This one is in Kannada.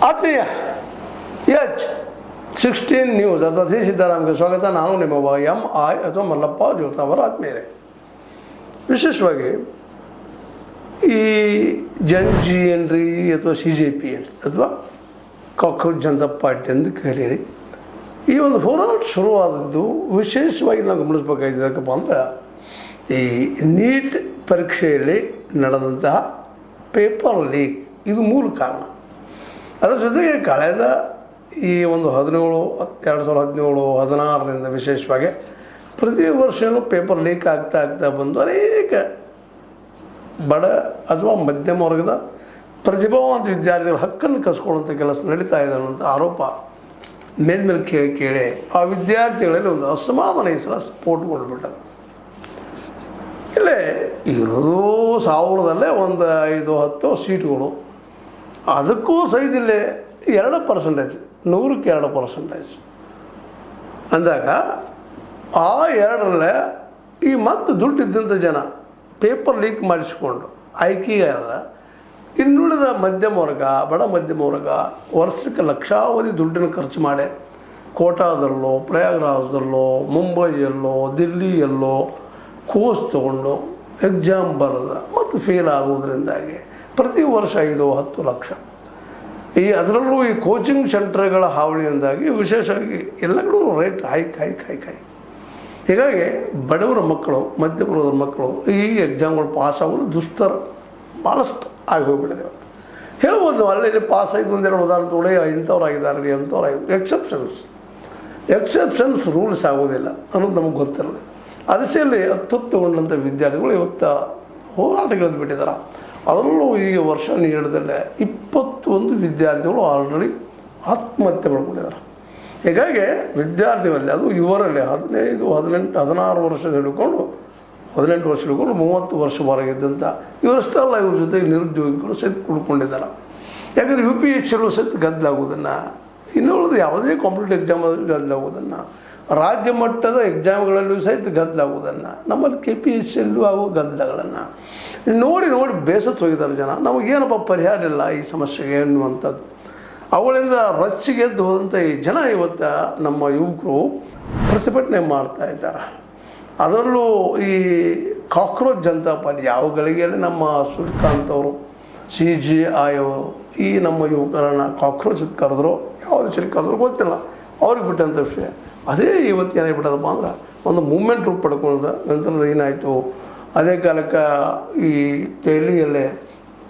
ಆತ್ಮೀಯ H16 ನ್ಯೂಸ್ ಅರ್ಥಾತ್ ಸಿದ್ದರಾಮಯ್ಯ ಸ್ವಾಗತ. ನಾನು ನಿಮ್ಮ MI ಅಥವಾ ಮಲ್ಲಪ್ಪ ಜ್ಯೋತ ಅವರ ಆತ್ಮೀಯರೇ. ವಿಶೇಷವಾಗಿ ಈ ಜಿ ಎನ್ ರೀ ಅಥವಾ CJP ಅಥವಾ ಕಾಕ್ರೋಚ್ ಜನತಾ ಪಾರ್ಟಿ ಅಂತ ಕರೀರಿ, ಈ ಒಂದು ಹೋರಾಟ ಶುರುವಾದದ್ದು ವಿಶೇಷವಾಗಿ ನಾವು ಗಮನಿಸಬೇಕಾಗಿದ್ದಕ್ಕಪ್ಪ ಅಂದ್ರೆ ಈ ನೀಟ್ ಪರೀಕ್ಷೆಯಲ್ಲಿ ನಡೆದಂತಹ ಪೇಪರ್ ಲೀಕ್ ಇದು ಮೂಲ ಕಾರಣ. ಅದರ ಜೊತೆಗೆ ಕಳೆದ ಈ ಒಂದು 2017 ವಿಶೇಷವಾಗಿ ಪ್ರತಿ ವರ್ಷವೂ ಪೇಪರ್ ಲೀಕ್ ಆಗ್ತಾ ಬಂದು ಅನೇಕ ಬಡ ಅಥವಾ ಮಧ್ಯಮ ವರ್ಗದ ಪ್ರತಿಭಾವಂತ ವಿದ್ಯಾರ್ಥಿಗಳ ಹಕ್ಕನ್ನು ಕಸ್ಕೊಳ್ಳುವಂಥ ಕೆಲಸ ನಡೀತಾ ಇದೆ ಅನ್ನೋಂಥ ಆರೋಪ ಮೇಲ್ಮೇಲೆ ಕೇಳಿ ಆ ವಿದ್ಯಾರ್ಥಿಗಳಲ್ಲಿ ಒಂದು ಅಸಮಾಧಾನ ಈ ಸಲ ಸ್ಫೋಟಗೊಂಡ್ಬಿಟ್ಟದು. ಇಲ್ಲೇ ಇರೋದು 1000ದಲ್ಲೇ ಒಂದು 5-10 ಸೀಟ್ಗಳು, ಅದಕ್ಕೂ ಸಹಿತ ಇಲ್ಲೇ 2%, 100ಕ್ಕೆ 2% ಅಂದಾಗ ಆ 2ರಲ್ಲೇ ಈ ಮತ್ತೆ ದುಡ್ಡಿದ್ದಂಥ ಜನ ಪೇಪರ್ ಲೀಕ್ ಮಾಡಿಸ್ಕೊಂಡು ಆಯ್ಕೆಗೆ ಆದ್ರೆ ಇನ್ನುಳಿದ ಮಧ್ಯಮ ವರ್ಗ, ಬಡ ಮಧ್ಯಮ ವರ್ಗ ವರ್ಷಕ್ಕೆ ಲಕ್ಷಾವಧಿ ದುಡ್ಡನ್ನು ಖರ್ಚು ಮಾಡಿ ಕೋಟಾದಲ್ಲೋ, ಪ್ರಯಾಗ್ರಾಜ್ದಲ್ಲೋ, ಮುಂಬೈಯಲ್ಲೋ, ದಿಲ್ಲಿಯಲ್ಲೋ ಕೋರ್ಸ್ ತೊಗೊಂಡು ಎಕ್ಸಾಮ್ ಬರೋದು ಮತ್ತು ಫೇಲ್ ಆಗುವುದರಿಂದಾಗಿ ಪ್ರತಿ ವರ್ಷ 5-10 ಲಕ್ಷ. ಅದರಲ್ಲೂ ಈ ಕೋಚಿಂಗ್ ಸೆಂಟರ್ಗಳ ಹಾವಳಿಯಿಂದಾಗಿ ವಿಶೇಷವಾಗಿ ಎಲ್ಲ ಕಡೆ ರೇಟ್ ಹೈಕ್. ಹೀಗಾಗಿ ಬಡವರ ಮಕ್ಕಳು, ಮಧ್ಯಮವರ್ಗದ ಮಕ್ಕಳು ಈ ಎಕ್ಸಾಮ್ಗಳು ಪಾಸ್ ಆಗೋದು ದುಸ್ತರ ಭಾಳಷ್ಟು ಆಗಿ ಹೋಗ್ಬಿಟ್ಟಿದೆ. ಹೇಳ್ಬೋದು ನಾವು ಅಲ್ಲಿ ಪಾಸ್ ಆಗಿ ಒಂದೆರಡು ಉದಾಹರಣೆ ತೊಗೊಳ್ಳಿ, ಇಂಥವ್ರಾಗಿದ್ದಾರೆ ಅಂಥವ್ರಾಗಿದ್ದಾರೆ. ಎಕ್ಸೆಪ್ಷನ್ಸ್ ರೂಲ್ಸ್ ಆಗೋದಿಲ್ಲ ಅನ್ನೋದು ನಮಗೆ ಗೊತ್ತಿರಲಿಲ್ಲ. ಅದರಲ್ಲಿ ಅತ್ಯುತ್ತಗೊಂಡಂಥ ವಿದ್ಯಾರ್ಥಿಗಳು ಇವತ್ತು ಹೋರಾಟಗಳಿದ್ದು ಬಿಟ್ಟಿದ್ದಾರೆ. ಅದರಲ್ಲೂ ಈಗ ವರ್ಷ ನೀಡದಲ್ಲೇ 21 ವಿದ್ಯಾರ್ಥಿಗಳು ಆಲ್ರೆಡಿ ಆತ್ಮಹತ್ಯೆ ಮಾಡ್ಕೊಂಡಿದ್ದಾರೆ. ಹೀಗಾಗಿ ವಿದ್ಯಾರ್ಥಿಗಳಲ್ಲಿ, ಅದು ಇವರಲ್ಲಿ 15, 18, 16 ವರ್ಷ ಹಿಡ್ಕೊಂಡು 18 ವರ್ಷ ಹಿಡ್ಕೊಂಡು 30 ವರ್ಷವರೆಗಿದ್ದಂಥ ಇವರಷ್ಟೆಲ್ಲ ಇವ್ರ ಜೊತೆಗೆ ನಿರುದ್ಯೋಗಿಗಳು ಸಹಿತ ಉಳ್ಕೊಂಡಿದ್ದಾರೆ. ಯಾಕಂದರೆ UPSC ಸಹಿತ ಗದ್ದಲಾಗೋದನ್ನು, ಇನ್ನುಳಿದು ಯಾವುದೇ ಕಾಂಪಿಟೇಟಿವ್ ಎಕ್ಸಾಮಲ್ಲಿ ಗದ್ದಲಾಗೋದನ್ನು, ರಾಜ್ಯ ಮಟ್ಟದ ಎಕ್ಸಾಮ್ಗಳಲ್ಲೂ ಸಹಿತ ಗದ್ದಲಾಗೋದನ್ನು, ನಮ್ಮಲ್ಲಿ KPSCಯಲ್ಲೂ ಆಗೋ ಗದ್ದಲಗಳನ್ನು ನೋಡಿ ಬೇಸತ್ತು ಹೋಗಿದ್ದಾರೆ ಜನ. ನಮಗೇನಪ್ಪ ಪರಿಹಾರ ಇಲ್ಲ ಈ ಸಮಸ್ಯೆಗೆ ಎನ್ನುವಂಥದ್ದು. ಅವುಗಳಿಂದ ರೊಚ್ಚಿಗೆದ್ದು ಹೋದಂಥ ಈ ಜನ ಇವತ್ತು ನಮ್ಮ ಯುವಕರು ಪ್ರತಿಭಟನೆ ಮಾಡ್ತಾ ಇದ್ದಾರೆ. ಅದರಲ್ಲೂ ಈ ಕಾಕ್ರೋಚ್ ಜನತಾ ಪಾರ್ಟಿ ಯಾವ ಗಳಿಗೆಯಲ್ಲಿ ನಮ್ಮ ಸೂರ್ಯಕಾಂತ್ ಅವರು, CGI ಅವರು ಈ ನಮ್ಮ ಯುವಕರನ್ನು ಕಾಕ್ರೋಚ್ ಕರೆದ್ರು, ಯಾವುದೇ ಸರಿ ಕರೆದ್ರು ಗೊತ್ತಿಲ್ಲ, ಅವ್ರಿಗೆ ಬಿಟ್ಟಂಥ ವಿಷಯ. ಅದೇ ಇವತ್ತು ಏನಾಗ್ಬಿಟ್ಟದಪ್ಪ ಅಂದ್ರೆ ಒಂದು ಮೂಮೆಂಟ್ ರೂಪ ಪಡ್ಕೊಂಡ್ರೆ ನಂತರದ ಏನಾಯಿತು, ಅದೇ ಕಾಲಕ್ಕೆ ಈ ದೆಹಲಿಯಲ್ಲೇ